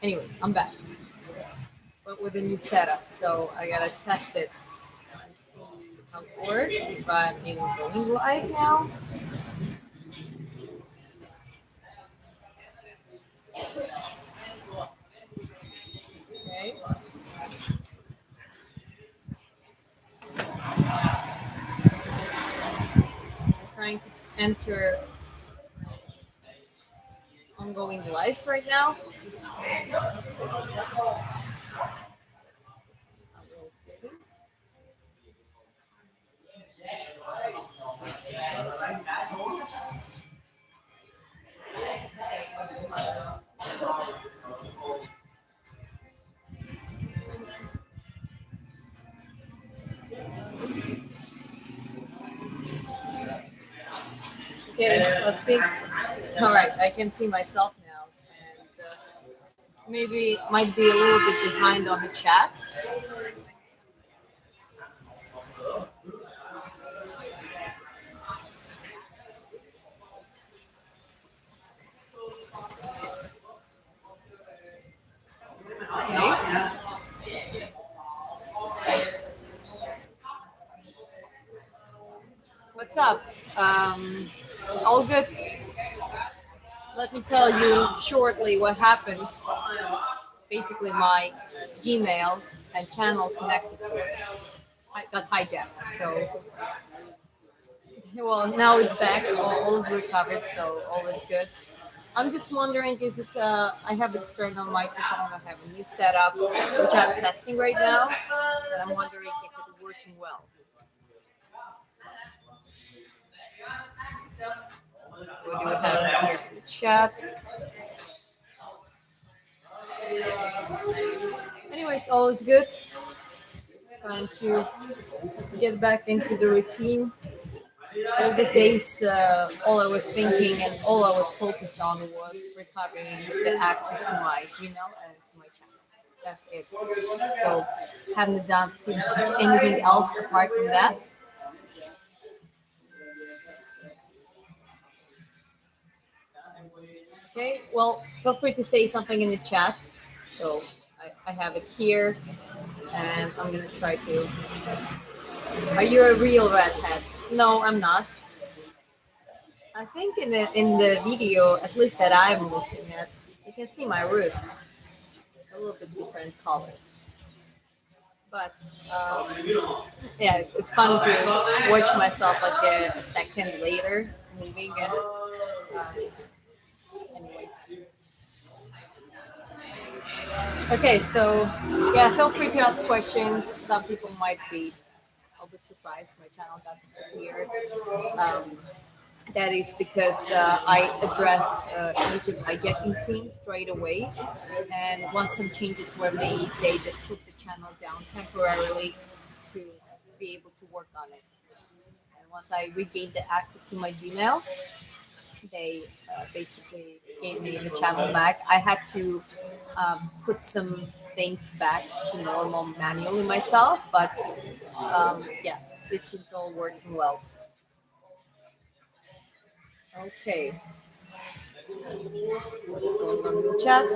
Anyways, I'm back, but with a new setup. So I gotta test it and see how it works. If I'm even going live now. Okay. I'm trying to enter ongoing lives right now. I will delete. Okay, let's see. All right, I can see myself now, and maybe might be a little bit behind on the chat. Okay. What's up? All good. Let me tell you shortly what happened. Basically, my Gmail and channel connected to it. I got hijacked. So, well, now it's back. All is recovered. So all is good. I'm just wondering, is it? I have external microphone. I have a new setup, which I'm testing right now, and I'm wondering if it's working well. What do we have here in the chat? Anyways, all is good. Trying to get back into the routine. All these days, all I was thinking and all I was focused on was recovering the access to my Gmail and to my channel. That's it. So, haven't done pretty much anything else apart from that. Okay, well, feel free to say something in the chat. So, I have it here, and I'm gonna try to. Are you a real redhead? No, I'm not. I think in the video, at least that I'm looking at, you can see my roots. It's a little bit different color, but yeah, it's fun to watch myself like a second later moving it. Anyways, okay, so yeah, feel free to ask questions. Some people might be a bit surprised my channel got disappeared. Um, That is because I addressed YouTube hijacking team straight away. And once some changes were made, they just put the channel down temporarily to be able to work on it. And once I regained the access to my Gmail, they basically gave me the channel back. I had to put some things back to normal manually myself, but yeah, it's all working well. Okay. What is going on in the chat?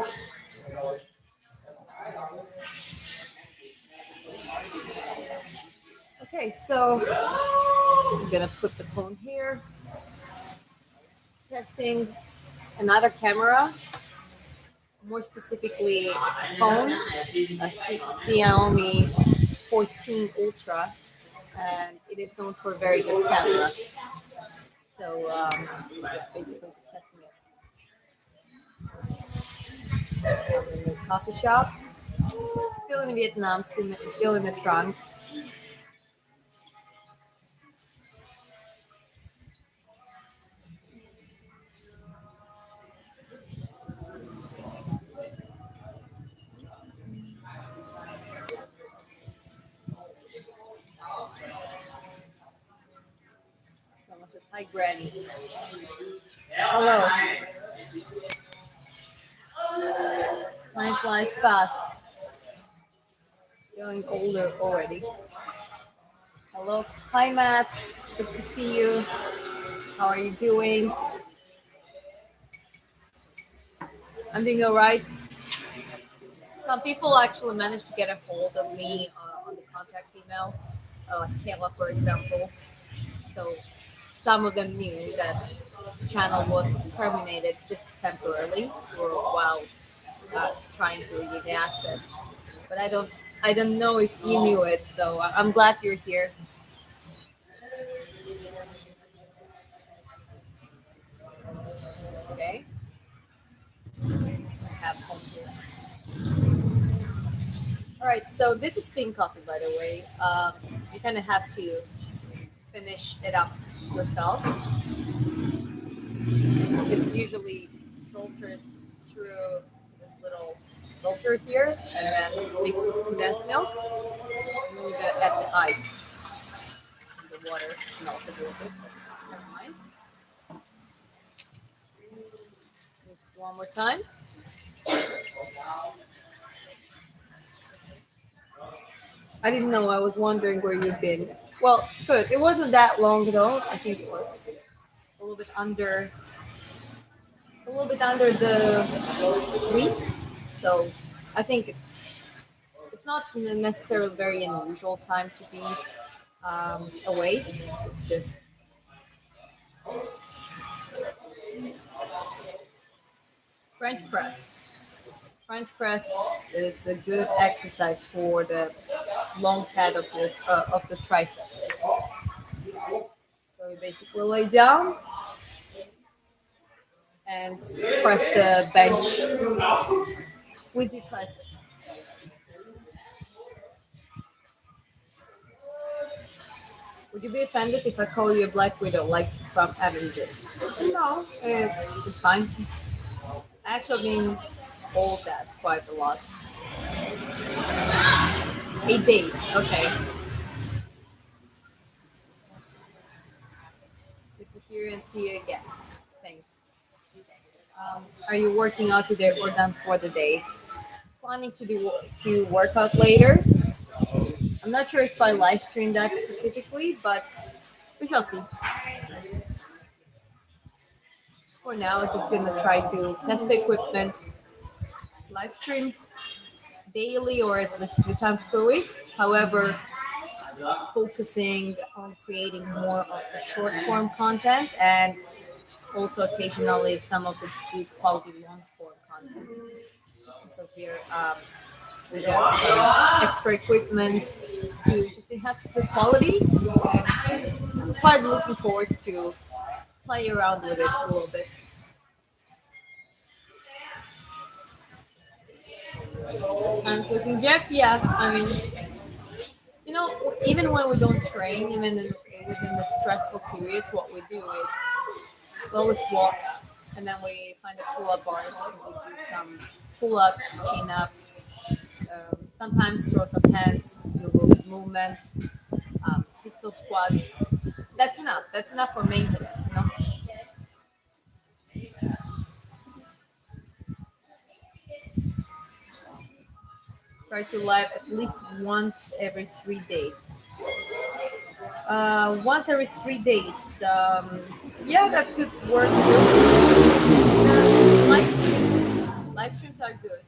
Okay, so I'm gonna put the phone here. Testing another camera, more specifically, it's a phone, a Xiaomi 14 Ultra, and it is known for a very good camera. So basically, just testing it. I'm in the coffee shop, still in Vietnam, still in the trunk. Someone says, "Hi, Granny." Hello. Time flies fast. Feeling older already. Hello. Hi, Matt. Good to see you. How are you doing? I'm doing all right. Some people actually managed to get a hold of me on the contact email, like Kayla, for example. So some of them knew that the channel was terminated just temporarily or while trying to regain access. But I don't know if you knew it. So I'm glad you're here. Okay, I have home here. All right, so this is pink coffee, by the way. You kind of have to finish it up yourself. It's usually filtered through this little filter here, and then mixed with condensed milk. And then we gotta add the ice. And the water melted a little bit, but never mind. Mix one more time. I didn't know. I was wondering where you've been. Well, good. It wasn't that long though. I think it was a little bit under, a little bit under the week. So I think it's not necessarily a very unusual time to be away. It's just French press. French press is a good exercise for the long pad of the triceps. So you basically lay down and press the bench with your triceps. Would you be offended if I call you a Black Widow like from Avengers? No, it's fine. I actually been called that quite a lot. 8 days. Okay. Good to hear and see you again. Thanks. Are you working out today or done for the day? Planning to work out later. I'm not sure if I live stream that specifically, but we shall see. For now, I'm just gonna try to test the equipment, live stream daily or at least 2 times per week. However, focusing on creating more of the short form content and also occasionally some of the good quality long form content. So here we got some extra equipment to just enhance the quality. And I'm quite looking forward to play around with it a little bit. And cooking Jack, yeah, I mean, even when we don't train, within the stressful periods, what we do is we always walk, and then we find the pull-up bars and we do some pull-ups, chin-ups, sometimes throw some hands, do a little bit of movement, pistol squats. That's enough. That's enough for maintenance, you know. Try to live at least once every 3 days. Once every 3 days. Yeah, that could work too. Live streams are good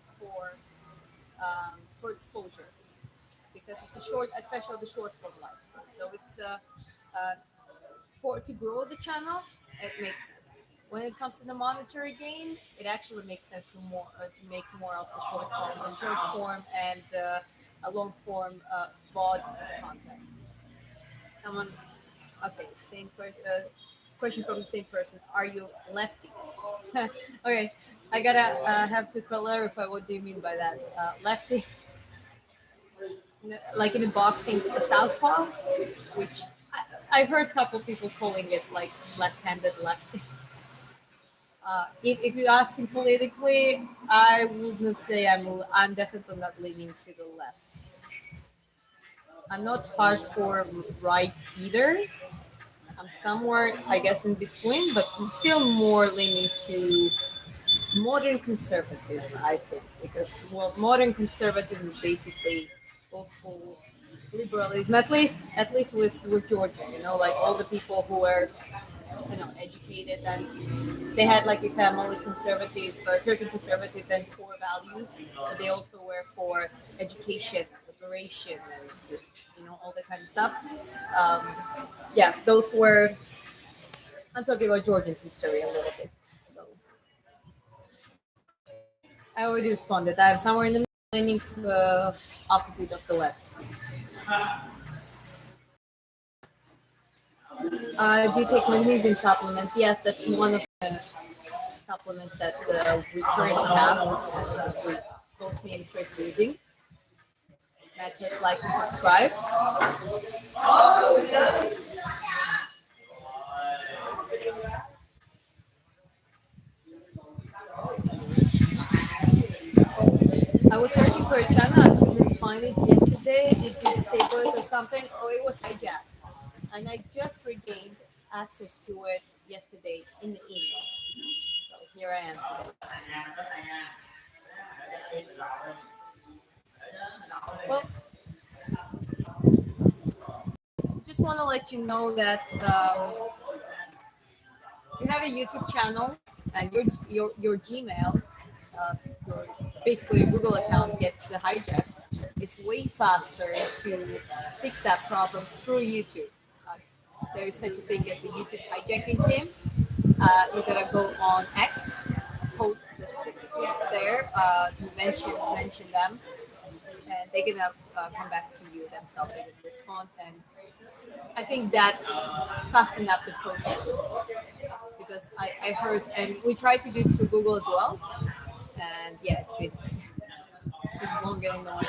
for exposure because it's a short, especially the short form live stream. So it's uh, for to grow the channel, it makes sense. When it comes to the monetary gain, it actually makes sense to make more of the short form and a long form VOD content. Someone, okay, question from the same person. Are you lefty? Okay, I gotta have to clarify what do you mean by that. Lefty, like in boxing, a southpaw, which I've heard a couple people calling it like left-handed lefty. If you ask me politically, I would not say I'm definitely not leaning to the left. I'm not hardcore right either. I'm somewhere, I guess, in between, but I'm still more leaning to modern conservatism, I think, because well, modern conservatism is basically old school liberalism, at least with Georgia, like all the people who were educated, and they had like a family conservative, certain conservative and core values, but they also were for education, liberation, and all that kind of stuff. Um, yeah, those were. I'm talking about Georgian history a little bit. So I already responded. I have somewhere in the middle, opposite of the left. Do you take magnesium supplements? Yes, that's one of the supplements that we currently have. We, both me and Chris using. Matt has like and subscribe. I was searching for a channel. I couldn't find it yesterday. Did you disable it or something? Oh, it was hijacked. And I just regained access to it yesterday in the email. So here I am today. Well, just want to let you know that you have a YouTube channel and your Gmail, uh, your basically your Google account gets hijacked. It's way faster to fix that problem through YouTube. Uh, there is such a thing as a YouTube hijacking team. You gotta go on X, post the tweet there, mention them, and they're gonna come back to you themselves. They will respond, and I think that fastened up the process because I heard, and we tried to do it through Google as well, and yeah, it's been long and annoying.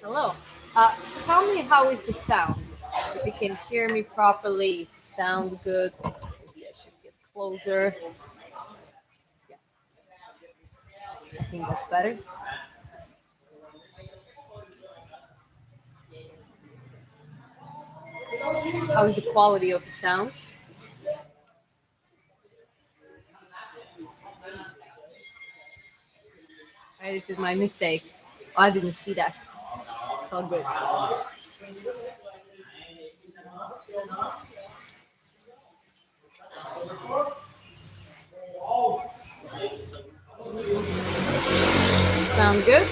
Hello, tell me how is the sound? If you can hear me properly, is the sound good? Maybe I should get closer. Yeah, I think that's better. How is the quality of the sound? I edited my mistake. Oh, I didn't see that. It's all good. Sound good?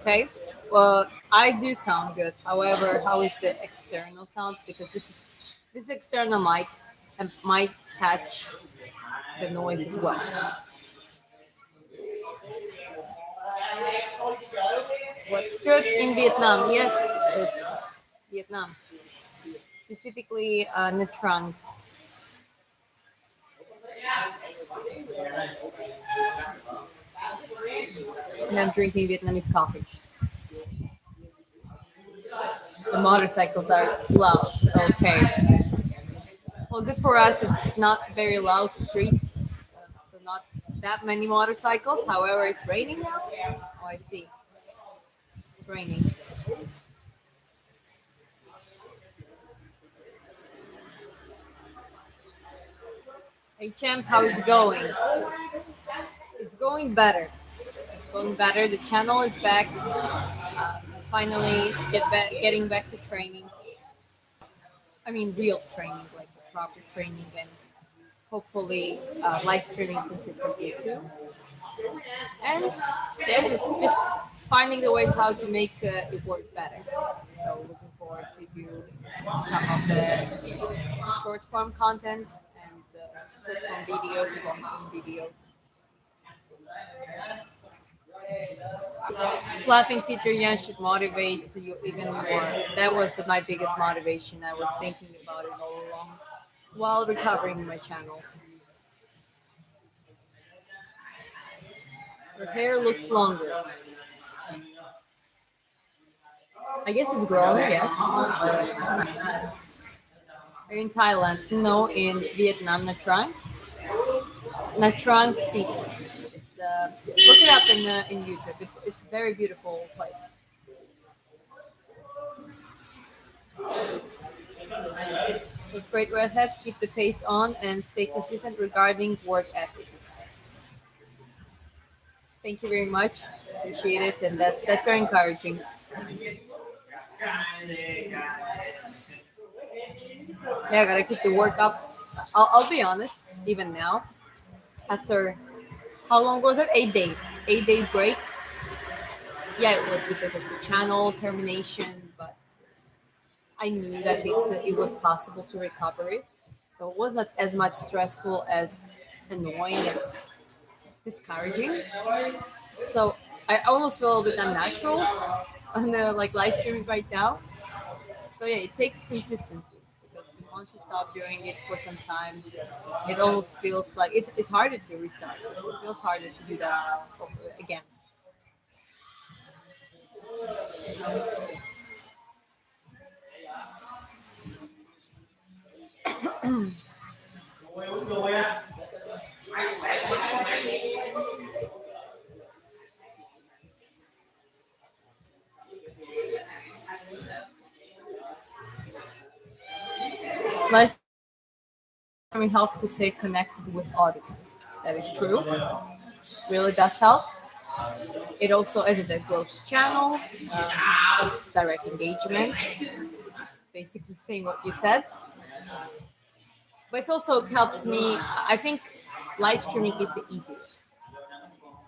Okay. Well, I do sound good. However, how is the external sound? Because this external mic and might catch the noise as well. What's good in Vietnam? Yes, it's Vietnam, specifically Nha Trang, and I'm drinking Vietnamese coffee. The motorcycles are loud. Okay. Well, good for us. It's not very loud street, so not that many motorcycles. However, it's raining now. Oh, I see. It's raining. Hey, champ, how is it going? It's going better. It's going better. The channel is back. Finally, getting back to training. I mean, real training, like proper training, and hopefully live streaming consistently too. And yeah, just finding the ways how to make it work better. So looking forward to do some of the short form content and short form videos, long form videos. This laughing feature, Yan, should motivate you even more. That was my biggest motivation. I was thinking about it all along while recovering my channel. Her hair looks longer. I guess it's growing, yes. Are you in Thailand? No, in Vietnam, Nha Trang. Nha Trang City. It's look it up in YouTube. It's a very beautiful place. It's great, Redhead. Keep the pace on and stay consistent regarding work ethics. Thank you very much. Appreciate it, and that's very encouraging. Yeah, I gotta keep the work up. I'll be honest, even now, after how long was it? 8 days. 8 day break. Yeah, it was because of the channel termination, but I knew that it was possible to recover it. So it was not as much stressful as annoying and discouraging. So I almost feel a bit unnatural on the like live streaming right now. So yeah, it takes consistency because once you stop doing it for some time, it almost feels like it's harder to restart. It feels harder to do that again. Live streaming helps to stay connected with audience. That is true. Really does help. It also, as I said, grows channel. It's direct engagement. Basically saying what you said. But it also helps me. I think live streaming is the easiest.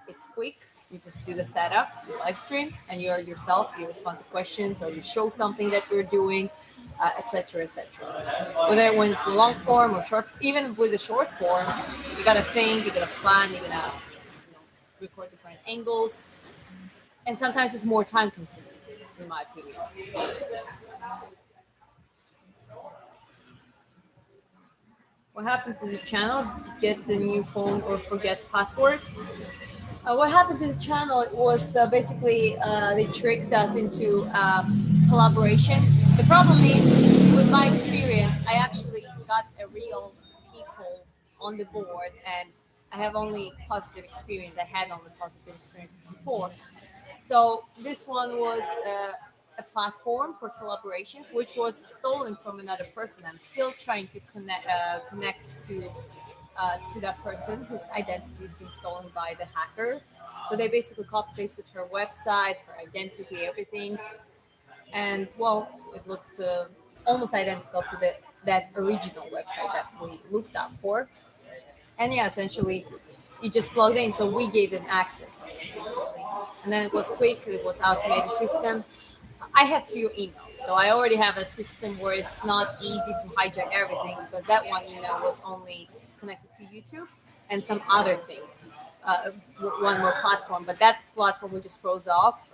It's quick. You just do the setup, you live stream, and you're yourself. You respond to questions, or you show something that you're doing, etc., etc. Whether when it's long form or short, even with the short form, you gotta think, you gotta plan, you gotta record different angles, and sometimes it's more time consuming, in my opinion. What happened to the channel? Did you get the new phone or forget password? What happened to the channel? It was basically they tricked us into collaboration. The problem is, with my experience, I actually got a real people on the board, and I have only positive experience. I had only positive experiences before. So this one was a platform for collaborations, which was stolen from another person. I'm still trying to connect to that person whose identity has been stolen by the hacker. So they basically copy pasted her website, her identity, everything, and well, it looked almost identical to the that original website that we looked up for. And yeah, essentially, you just plugged in. So we gave them access, basically. And then it was quick, it was automated system. I have few emails, so I already have a system where it's not easy to hijack everything because that one email was only connected to YouTube and some other things, one more platform, but that platform we just froze off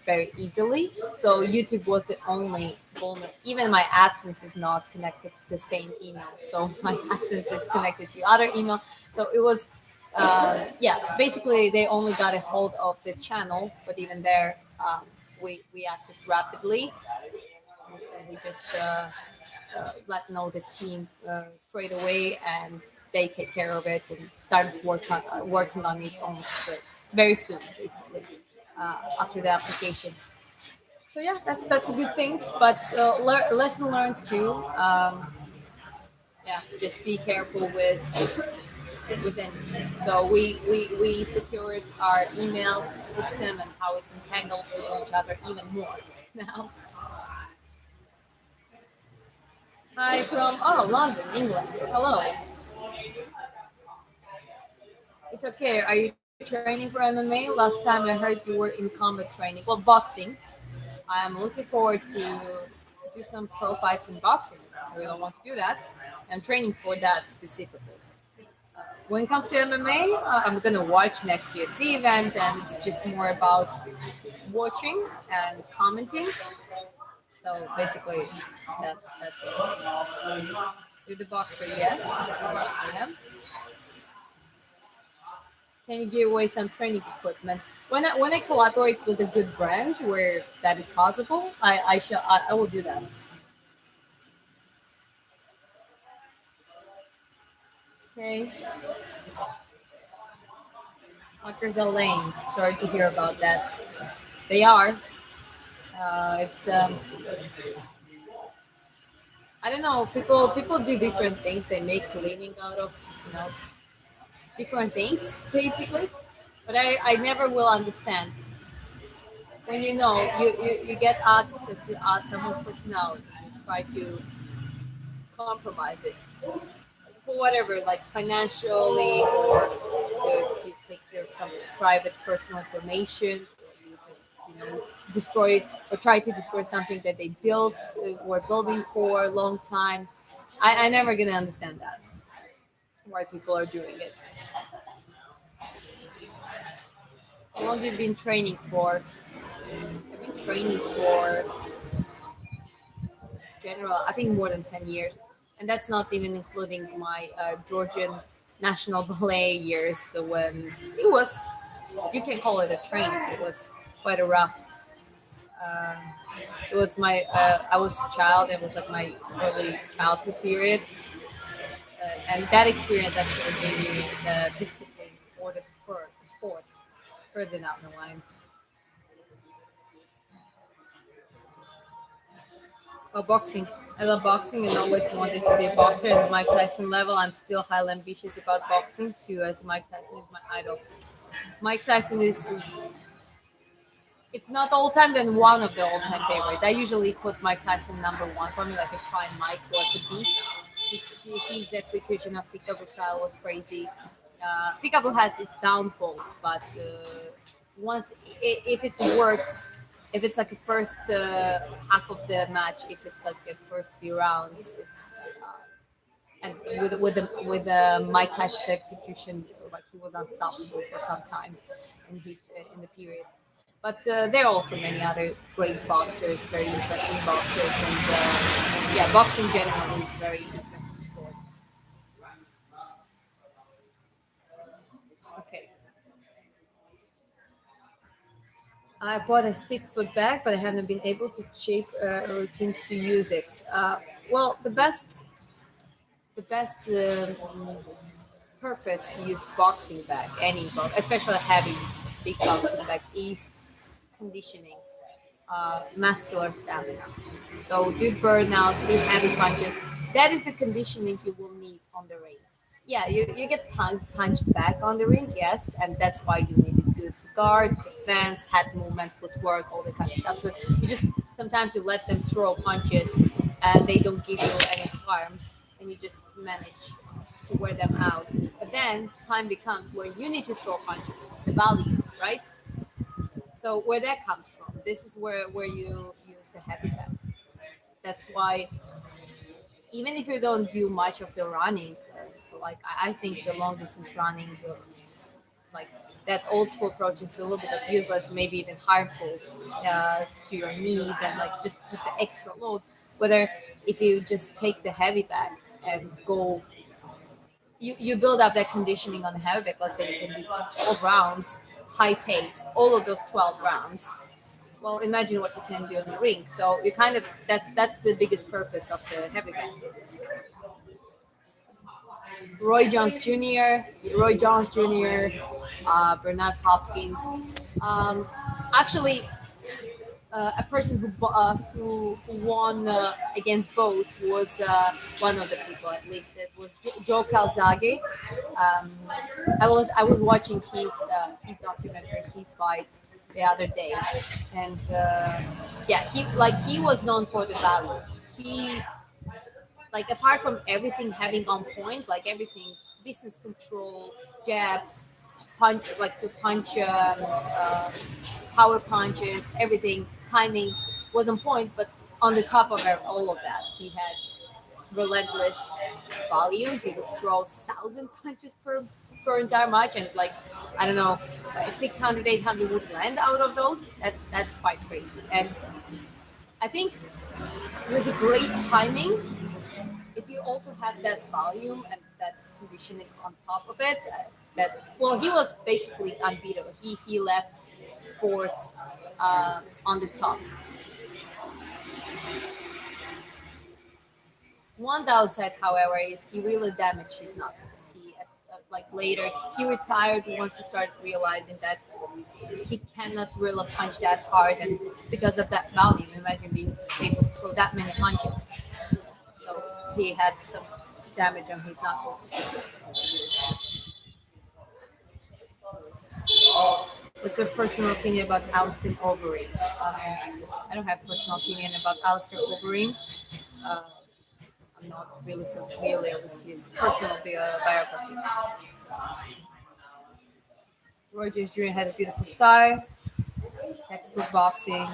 very easily. So YouTube was the only vulnerable. Even my AdSense is not connected to the same email, so my AdSense is connected to other email. So it was, yeah, basically they only got a hold of the channel, but even there, we acted rapidly. We just let know the team straight away, and they take care of it and start working on it almost very soon, basically after the application. So yeah, that's a good thing, but lesson learned too. Yeah, just be careful with anything. So we secured our emails system and how it's entangled with each other even more now. Hi from London, England. Hello. It's okay. Are you training for MMA? Last time I heard you were in combat training. Well, boxing. I am looking forward to do some pro fights in boxing. I really want to do that. I'm training for that specifically. When it comes to MMA, I'm gonna watch next UFC event, and it's just more about watching and commenting. So basically, that's it. You're the boxer, yes. I am. Can you give away some training equipment? When I collaborate with a good brand where that is possible, I will do that. Okay. Fuckers are lame. Sorry to hear about that. They are. It's I don't know. People do different things. They make a living out of different things basically. But I never will understand when you know you get access to someone's personality, you try to compromise it for whatever, like financially, or you take their some private personal information, or you just destroy or try to destroy something that they built were building for a long time. I never gonna understand that, why people are doing it. How long have you been training for? I've been training for general, I think more than 10 years. And that's not even including my Georgian National Ballet years. So when it was, you can call it a training, it was quite a rough. Um, it was I was a child, it was like my early childhood period. And that experience actually gave me the discipline for the sports further down the line. Oh, boxing. I love boxing and always wanted to be a boxer at Mike Tyson level. I'm still highly ambitious about boxing too, as Mike Tyson is my idol. Mike Tyson is, if not all time, then one of the all time favorites. I usually put Mike Tyson number one for me, like a prime Mike was a beast. His execution of peekaboo style was crazy. Peekaboo has its downfalls, but if it works, if it's like a first half of the match, if it's like the first few rounds, it's and with Mike Tyson's execution, like he was unstoppable for some time in the period. But there are also many other great boxers, very interesting boxers, and yeah, boxing generally is very interesting sport. Okay, I bought a 6 foot bag, but I haven't been able to shape a routine to use it. Well, the best purpose to use boxing bag, especially heavy, big boxing bag, is conditioning, muscular stamina. So do burnouts, do heavy punches. That is the conditioning you will need on the ring. Yeah, you get punched back on the ring, yes, and that's why you need a good guard, defense, head movement, footwork, all that kind of stuff. So you just sometimes you let them throw punches and they don't give you any harm, and you just manage to wear them out. But then time becomes where you need to throw punches, the value, right? So where that comes from, this is where you use the heavy bag. That's why even if you don't do much of the running, like I think the long distance running, like that old school approach is a little bit of useless, maybe even harmful to your knees and like just the extra load. Whether if you just take the heavy bag and go, you build up that conditioning on the heavy bag. Let's say you can do 12 rounds, high pace, all of those 12 rounds. Well, imagine what you can do in the ring. So you kind of that's the biggest purpose of the heavy bag. Roy Jones Jr., Bernard Hopkins. Um, Actually, a person who won against both was one of the people, at least. It was Joe Calzaghe. Um, I was watching his documentary, his fight the other day, and yeah, he was known for the value. He, like, apart from everything having on point, like everything, distance control, jabs, punch, power punches, everything, timing was on point. But on the top of all of that, he had relentless volume. He would throw 1,000 punches per entire match, and like I don't know, 600, 800 would land out of those. That's quite crazy. And I think with a great timing, if you also have that volume and that conditioning on top of it, that, well, he was basically unbeatable. He left sport on the top. One downside, however, is he really damaged his knuckles. Like later, he retired once he started realizing that he cannot really punch that hard, and because of that volume, imagine being able to throw that many punches. So he had some damage on his knuckles. What's your personal opinion about Alistair Overeem? I don't have personal opinion about Alistair Overeem. Uh, I'm not really familiar with his personal biography. Rogers Jr. had a beautiful style, textbook boxing,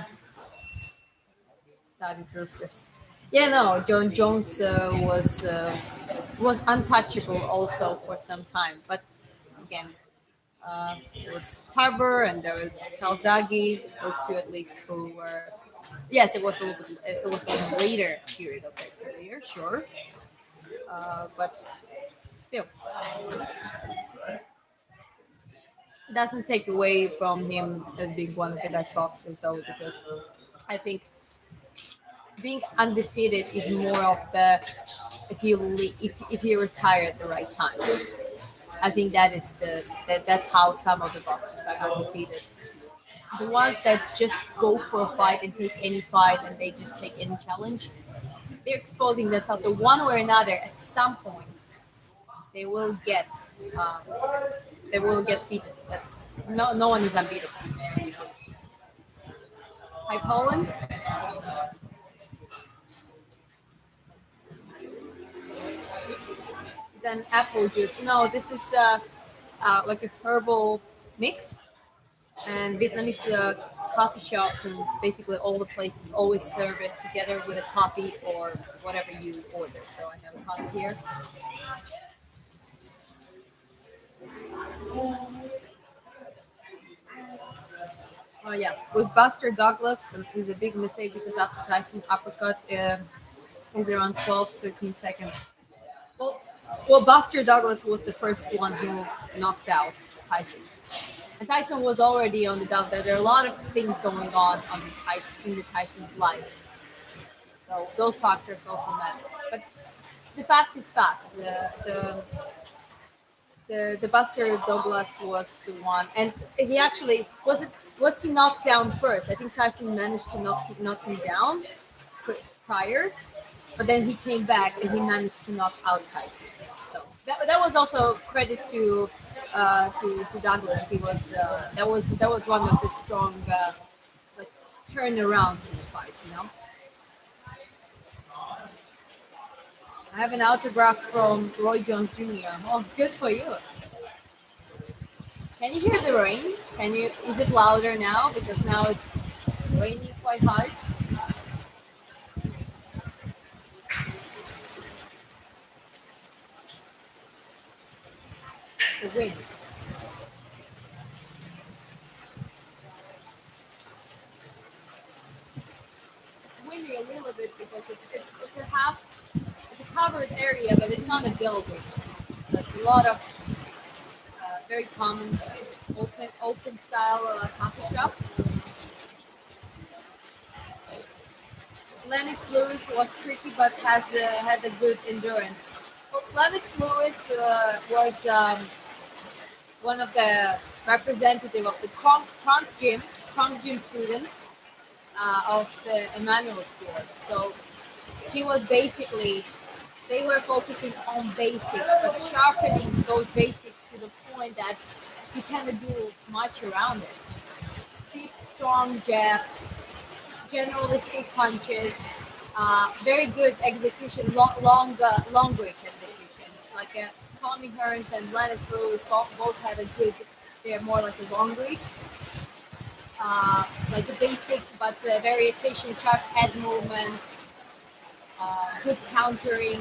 studied roosters. Yeah, no, John Jones was untouchable also for some time, but again, there was Tarver and there was Calzaghe, those two at least who were. Yes, it was a little bit. It was a later period of their career, sure, but still, doesn't take away from him as being one of the best boxers, though, because I think being undefeated is more of the if you retire at the right time. I think that's how some of the boxers are undefeated. The ones that just go for a fight and take any fight and they just take any challenge, they're exposing themselves to one way or another. At some point, they will get um, they will get beaten. That's no one is unbeatable. Hi Poland. Then apple juice. No, this is like a herbal mix, and Vietnamese coffee shops and basically all the places always serve it together with a coffee or whatever you order. So I have a coffee here. Oh yeah, with Buster Douglas, it was a big mistake because after Tyson uppercut is around 12, 13 seconds. Well, well, Buster Douglas was the first one who knocked out Tyson. And Tyson was already on the doubt that there are a lot of things going on the Tyson in the Tyson's life. So those factors also matter. But the fact is fact. The Buster Douglas was the one, and he actually was he knocked down first. I think Tyson managed to knock him down prior, but then he came back and he managed to knock out Tyson. So that was also credit to Douglas. He was that was one of the strong like turnarounds in the fight. I have an autograph from Roy Jones Jr. Oh, good for you. Can you hear the rain? Can you? Is it louder now? Because now it's raining quite hard. The wind. It's windy a little bit because it's a it's a covered area, but it's not a building. That's a lot of very common open style coffee shops. Lennox Lewis was tricky, but has had a good endurance. Well, Lennox Lewis was one of the representative of the Kronk Gym students of the Emmanuel Stewart. So he was basically they were focusing on basics, but sharpening those basics to the point that you cannot do much around it. Steep, strong jabs, generalistic punches, very good execution, long range executions. Like Tommy Hearns and Lennox Lewis both have a good. They're more like a long reach, like a basic but very efficient, sharp head movement, good countering,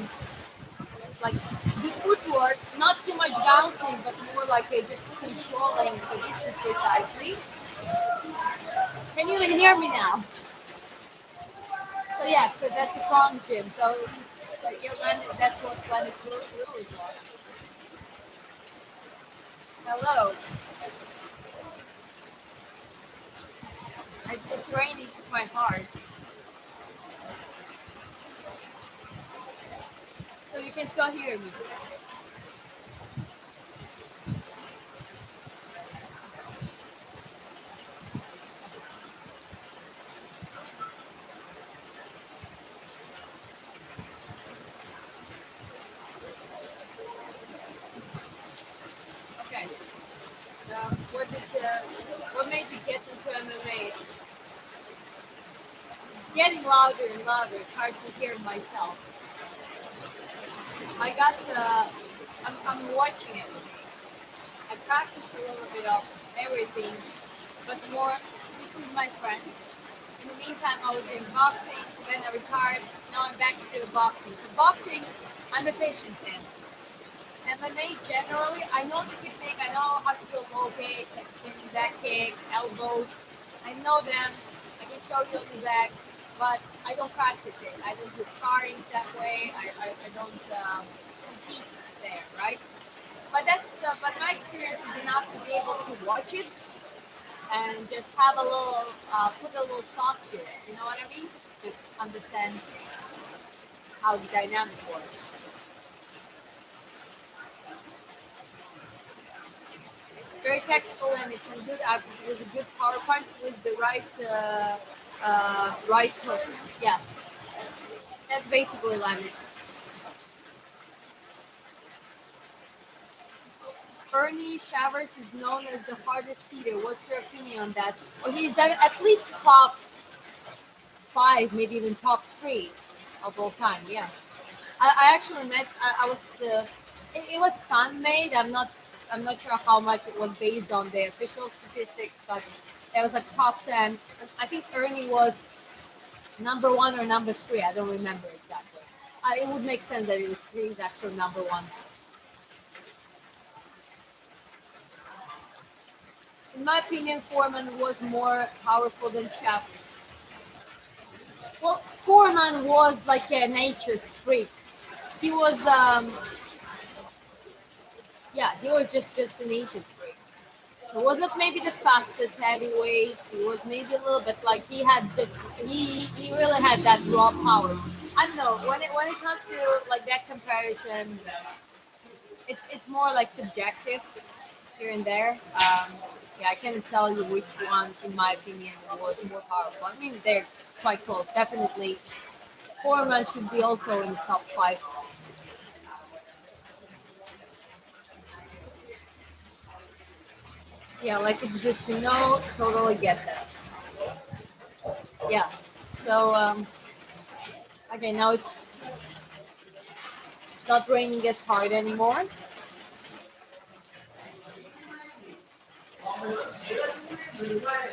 like good footwork. Not too much bouncing, but more like just controlling the distance precisely. Can you even hear me now? So yeah, so that's a strong gym. So yeah, that's what Lennox Lewis was. Hello. It's raining quite hard, so you can still hear me. Okay. What did what made you get into MMA? It's getting louder and louder. It's hard to hear myself. I got. I'm watching it. I practiced a little bit of everything, but more just with my friends. In the meantime, I was doing boxing. Then I retired. Now I'm back to boxing. So boxing, I'm a patient in. MMA generally, I know the technique. I know how to do low kicks, like spinning back kicks, elbows. I know them. I can show you on the back, but I don't practice it. I don't do sparring that way. I don't compete there, right? But my experience is enough to be able to watch it and just have a little put a little thought to it. You know what I mean? Just understand how the dynamic works. Very technical, and it's a good it was a good power punch with the right hook. Yeah, that's basically landed. Ernie Shavers is known as the hardest hitter. What's your opinion on that? Well, he's at least top five, maybe even top three of all time. Yeah, I actually met. I was. It was fan made. I'm not sure how much it was based on the official statistics, but it was like top 10. I think Ernie was number one or number three. I don't remember exactly. It would make sense that it was three is actually number one. In my opinion, Foreman was more powerful than Shavers. Well, Foreman was like a nature's freak. He was, yeah, he was just a nature's freak. He wasn't maybe the fastest heavyweight. He was maybe a little bit like he really had that raw power. I don't know when it comes to like that comparison, it's more like subjective here and there. Yeah, I can't tell you which one, in my opinion, was more powerful. I mean, they're quite close. Definitely, Foreman should be also in the top five. Yeah, like it's good to know. Totally get that. Yeah. So okay, now it's not raining as hard anymore.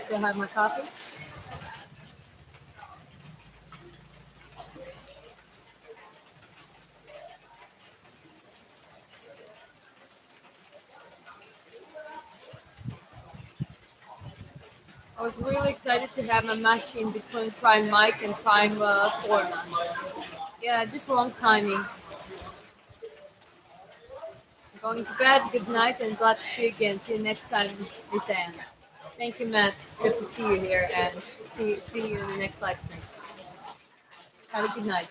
Still have my coffee. I was really excited to have a match in between Prime Mike and Prime Foreman. Yeah, just wrong timing. Going to bed. Good night, and glad to see you again. See you next time, Miss Anne. Thank you, Matt. Good to see you here, and see you in the next live stream. Have a good night.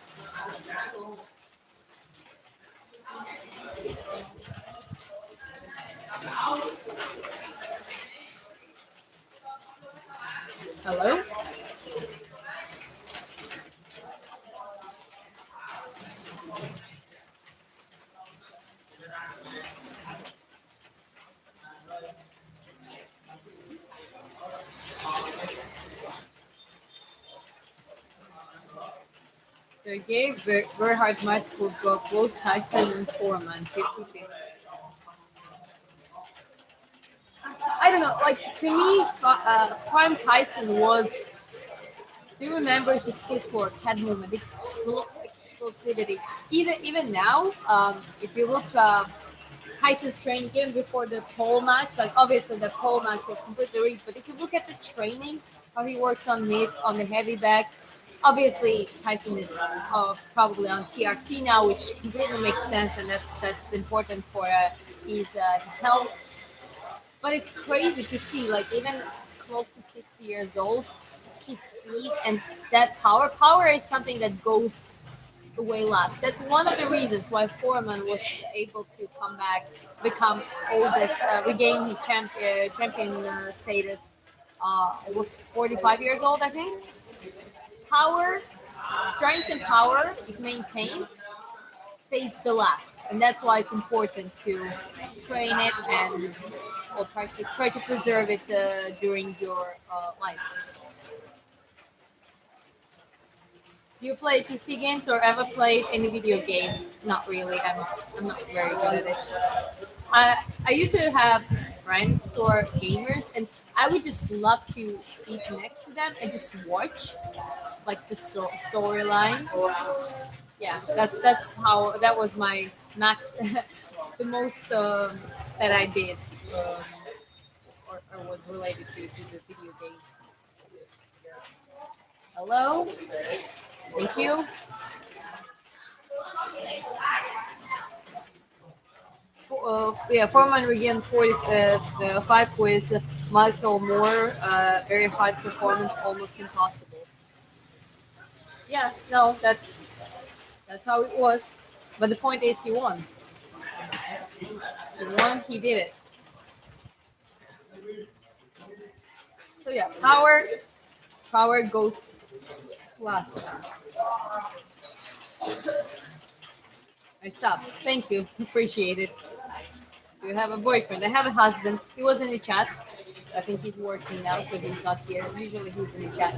Hello. Sergey Gerhard might would go both Tyson and Foreman 50-50. I don't know. Like to me, Prime Tyson was. Do you remember his footwork, head movement, explosivity? Even now, if you look Tyson's training, even before the pole match, like obviously the pole match was completely rigged, but if you look at the training, how he works on mitts, on the heavy back, obviously Tyson is probably on TRT now, which completely makes sense, and that's important for his health. But it's crazy to see, like even close to 60 years old, his speed and that power. Power is something that goes way last. That's one of the reasons why Foreman was able to come back, become oldest, regain his champion status. Was 45 years old, I think. Power, strength, and power, if maintained, fades the last, and that's why it's important to train it and or try to preserve it during your life. Do you play PC games or ever played any video games? Not really. I'm not very good at it. I used to have friends who are gamers, and I would just love to sit next to them and just watch like the storyline. Yeah, that was my max, the most that I did, or was related to the video games. Hello, thank you. Yeah, Foreman regained 5 quiz, Michael Moore, very high performance, almost impossible. Yeah, no, that's how it was. But the point is, he won. He won. He did it. So yeah, power goes last. I stop. Thank you. Appreciate it. You have a boyfriend. I have a husband. He was in the chat. I think he's working now, so he's not here. Usually he's in the chat.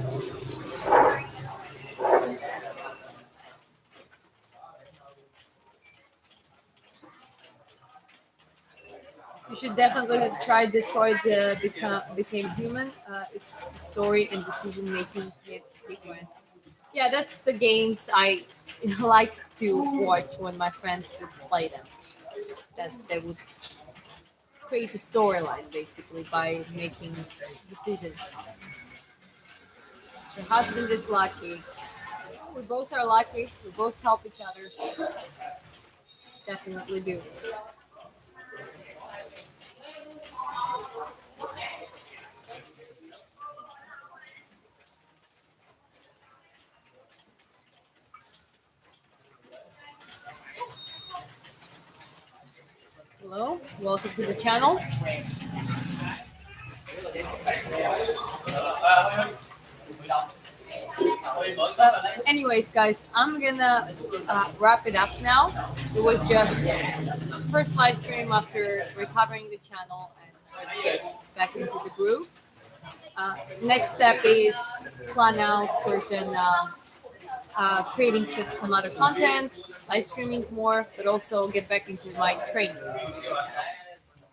You should definitely try Detroit Became Human. Its story and decision making hits different. Yeah, that's the games I like to watch when my friends would play them. That they would create the storyline basically by making decisions. Your husband is lucky. We both are lucky. We both help each other. Definitely do. Hello, welcome to the channel. Anyways, guys, I'm gonna wrap it up now. It was just first live stream after recovering the channel and trying to get back into the groove. Next step is plan out certain creating some other content, live streaming more, but also get back into my training.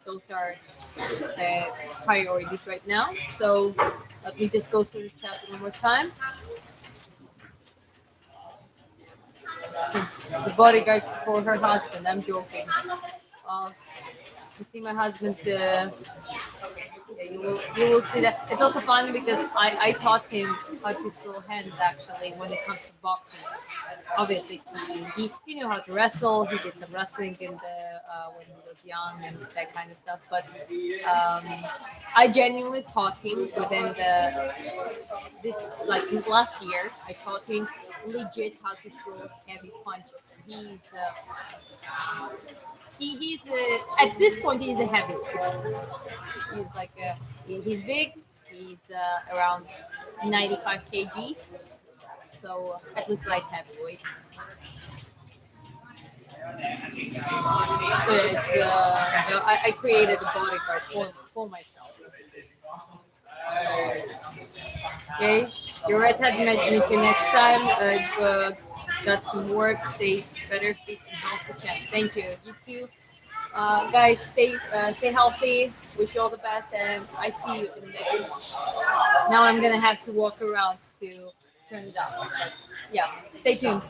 Those are the priorities right now. So let me just go through the chat one more time. The bodyguard for her husband. I'm joking. You see my husband. Yeah, you will see that. It's also fun because I taught him how to throw hands actually when it comes to boxing. Obviously, he knew how to wrestle. He did some wrestling in the when he was young and that kind of stuff. But um, I genuinely taught him within the this like last year. I taught him legit how to throw heavy punches. And he's at this point he's a heavyweight. He's like he's big. He's around 95 kgs, so at least light heavyweight. So it's I created a bodyguard for myself. Okay, you're right. Have meet you next time. Got some work. Stay better, fit and healthy. Chat. Thank you. You too. Guys, stay healthy. Wish you all the best, and I see you in the next one. Now I'm gonna have to walk around to turn it up, but yeah, stay tuned.